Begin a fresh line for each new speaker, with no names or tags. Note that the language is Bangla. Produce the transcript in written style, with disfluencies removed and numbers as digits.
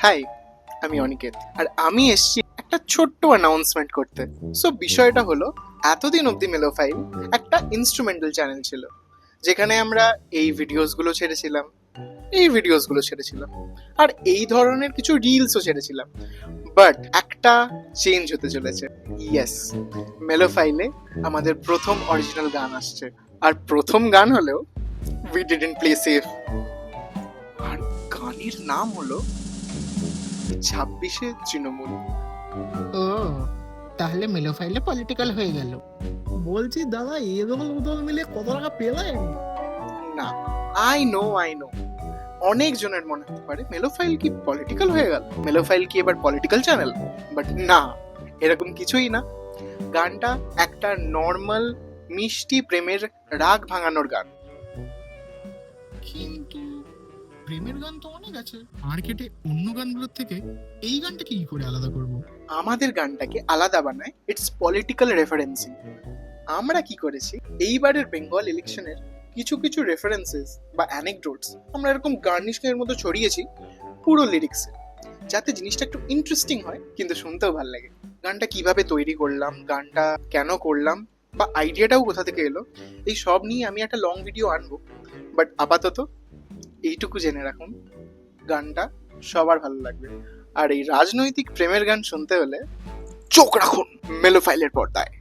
হাই, আমি অনিকেত আর আমি এসেছি একটা ছোট্ট অ্যানাউন্সমেন্ট করতে। সো বিষয়টা হলো, এতদিন অবধি মেলোফাইল একটা ইনস্ট্রুমেন্টাল চ্যানেল ছিল, যেখানে আমরা এই ভিডিওসগুলো ছেড়েছিলাম আর এই ধরনের কিছু রিলসও ছেড়েছিলাম। বাট একটা চেঞ্জ হতে চলেছে। ইয়েস, মেলোফাইলে আমাদের প্রথম অরিজিনাল গান আসছে। আর প্রথম গান হলেও উই ডিডন্ট প্লে সেফ। আর গানের নাম হলো 26-এ তৃণমূল।
ও, তাহলে মেলোফাইলে পলিটিক্যাল হয়ে গেল।
বলছি দাদা, এদল বদল মিলে কত টাকা পেলেন?
না, আই নো অনেক জনের মনে হতে পারে মেলোফাইল কি পলিটিক্যাল হয়ে গেল, মেলোফাইল কি এবার পলিটিক্যাল চ্যানেল। বাট না, এরকম কিছুই না। গানটা একটা নর্মাল মিষ্টি প্রেমের রাগ ভাঙানোর গান।
কিন্তু প্রেমের গান তো অনেক আছে মার্কেটে, অন্য গানগুলোর থেকে এই গানটাকে কি করে আলাদা করব?
আমাদের গানটাকে আলাদা বানায় ইটস পলিটিক্যাল রেফারেন্সিং। আমরা কি করেছি, এইবারের বেঙ্গল ইলেকশনের কিছু কিছু রেফারেন্সেস বা অ্যানেকডোটস আমরা এরকম গার্নিশিংয়ের মতো ছড়িয়েছি পুরো লিরিক্সে, যাতে জিনিসটা একটু ইন্টারেস্টিং হয় কিন্তু শুনতেও ভালো লাগে। গানটা কিভাবে তৈরি করলাম, গানটা কেন করলাম, বা আইডিয়াটাও কোথা থেকে এলো, এই সব নিয়ে আমি একটা লং ভিডিও আনবো। বাট আপাতত এইটুকু জেনে রাখুন, গানটা সবার ভালো লাগবে। আর এই রাজনৈতিক প্রেমের গান শুনতে হলে চোখ রাখুন মেলোফাইলের পর্দায়।